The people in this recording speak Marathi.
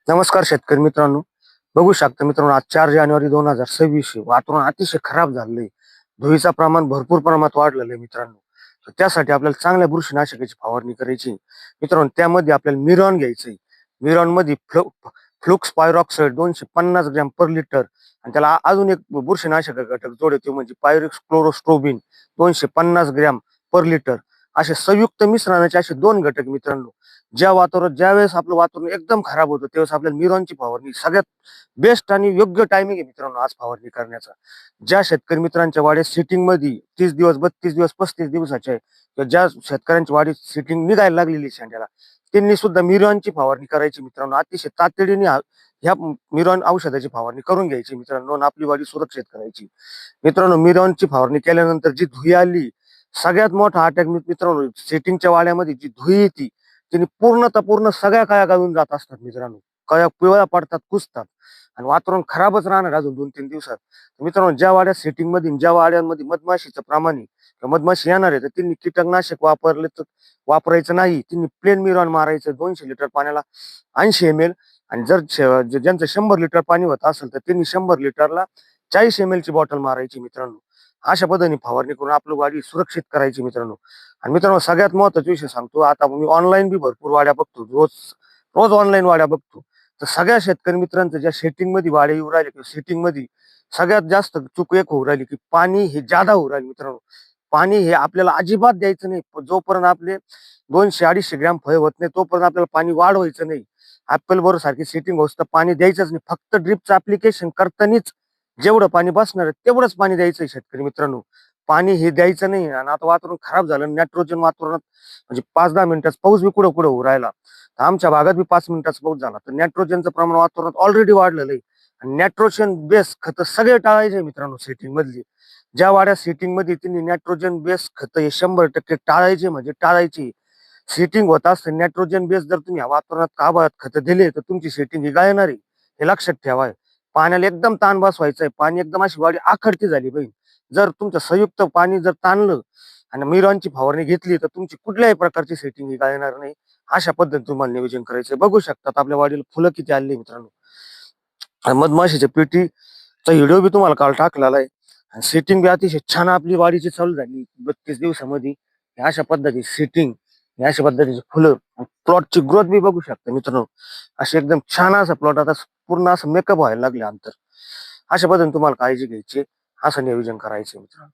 नमस्कार शेतकरी मित्रांनो. बघू शकता मित्रांनो, आज 4 जानेवारी 2026 वातावरण अतिशय खराब झालंय. धुळीचं प्रमाण भरपूर प्रमाणात वाढलेलं आहे मित्रांनो. तर त्यासाठी आपल्याला चांगल्या बुरशीनाशकाची फवारणी करायची मित्रांनो. त्यामध्ये आपल्याला मिरॉन घ्यायचंय. मिरॉन मध्ये फ्लुक्स पायरॉक्साइड 250 ग्रॅम पर लिटर आणि त्याला अजून एक बुरशीनाशक घटक जोडतो म्हणजे पायरिक्स क्लोरोस्ट्रोबिन 250 ग्रॅम पर लिटर. असे संयुक्त मिश्रणाचे असे 2 घटक मित्रांनो. ज्यावेळेस आपलं वातावरण एकदम खराब होतं त्यावेळेस आपल्याला मिरॉनची फवारणी सगळ्यात बेस्ट आणि योग्य टायमिंग आहे मित्रांनो आज फवारणी करण्याचा. ज्या शेतकरी मित्रांच्या वाड्यात सिटिंग मध्ये 30 दिवस 32 दिवस 35 दिवसाचे आहे किंवा ज्या शेतकऱ्यांच्या वाडीत सिटिंग निघायला लागलेली शेंड्याला, त्यांनी सुद्धा मिरॉनची फवारणी करायची मित्रांनो. अतिशय तातडीने ह्या मिरॉन औषधाची फवारणी करून घ्यायची मित्रांनो आणि आपली वाडी सुरक्षित करायची मित्रांनो. मिरॉनची फवारणी केल्यानंतर जी धुई आली, सगळ्यात मोठा अटॅक मित्रांनो, सेटिंगच्या वाड्यामध्ये जी धुई येते तिने पूर्ण सगळ्या काया गाळून जात असतात मित्रांनो. कळ्या पिवळ्या पडतात, कुसतात आणि वातावरण खराबच राहणार अजून 2-3 दिवसात. मित्रांनो, ज्या वाड्यात सेटिंग मध्ये ज्या वाड्यांमध्ये मधमाशीचं प्रमाण आहे किंवा मधमाशी येणार आहे तर त्यांनी कीटकनाशक वापरले तर वापरायचं नाही. त्यांनी प्लेन मिरॉन मारायचं 200 लिटर पाण्याला 80 ml. आणि ज्यांचं 100 लिटर पाणी होत असेल तर त्यांनी 100 लिटरला 40 ml ची बॉटल मारायची मित्रांनो. अशा पद्धतीने फवारणी करून आपलं वाडी सुरक्षित करायची मित्रांनो. आणि मित्रांनो, सगळ्यात महत्त्वाचा विषय सांगतो, आता मी ऑनलाईन बी भरपूर वाड्या बघतो, रोज रोज ऑनलाईन वाड्या बघतो. तर सगळ्या शेतकरी मित्रांचं ज्या सेटिंग मध्ये वाड्या येऊ राहिले किंवा सेटिंग मध्ये सगळ्यात जास्त चूक एक होऊ राहिली की पाणी हे जादा होऊ राहिले मित्रांनो. पाणी हे आपल्याला अजिबात द्यायचं नाही. जोपर्यंत आपले 200-250 ग्रॅम फळे होत नाही तोपर्यंत आपल्याला पाणी वाढवायचं नाही. ऍपल बरोबर सारखी सेटिंग होत तर पाणी द्यायचंच नाही. फक्त ड्रिपचं ऍप्लिकेशन करतानीच जेवढं पाणी बसणार आहे तेवढंच पाणी द्यायचं शेतकरी मित्रांनो. पाणी हे द्यायचं नाही. आणि आता वातावरण खराब झालं, नायट्रोजन वातावरणात म्हणजे 5-10 मिनिटाचा पाऊस बी कुठं होऊ राहिला. तर आमच्या भागात बी 5 मिनिटाचा पाऊस झाला तर नायट्रोजनचं प्रमाण वातावरणात ऑलरेडी वाढलेलं आहे. आणि नायट्रोजन बेस खतं सगळे टाळायचे मित्रांनो सेटिंग मधली. ज्या वाड्या सेटिंग मध्ये त्यांनी नायट्रोजन बेस खतं हे 100% टाळायचे म्हणजे टाळायची. सेटिंग होत असते नायट्रोजन बेस जर तुम्ही वातावरणात आभाळात खतं दिले तर तुमची सेटिंग ही गाळणार आहे, हे लक्षात ठेवा. पाण्याला एकदम ताण बसवायचा आहे. पाणी एकदम अशी वाडी आखडती झाली पाहिजे. जर तुमचं संयुक्त पाणी जर ताणलं आणि मिरॉनची फवारणी घेतली तर तुमची कुठल्याही प्रकारची सेटिंग ही गाळणार नाही. अशा पद्धतीने तुम्हाला नियोजन करायचं. बघू शकतात आपल्या वाडीला फुलं किती आली मित्रांनो. आणि मधमाशीच्या पेटीचा व्हिडिओ बी तुम्हाला काल टाकलेला आहे. आणि सेटिंग बी अतिशय छान आपली वाडीची चालू झाली 32 दिवसामध्ये. अशा पद्धतीची सेटिंग, अशा पद्धतीची फुलं, प्लॉटची ग्रोथ बी बघू शकता मित्रांनो. असे एकदम छान असा प्लॉट आता पूर्ण असं मेकअप व्हायला लागले अंतर. अशा पद्धतीने तुम्हाला काळजी घ्यायची, असं नियोजन करायचं मित्रांनो.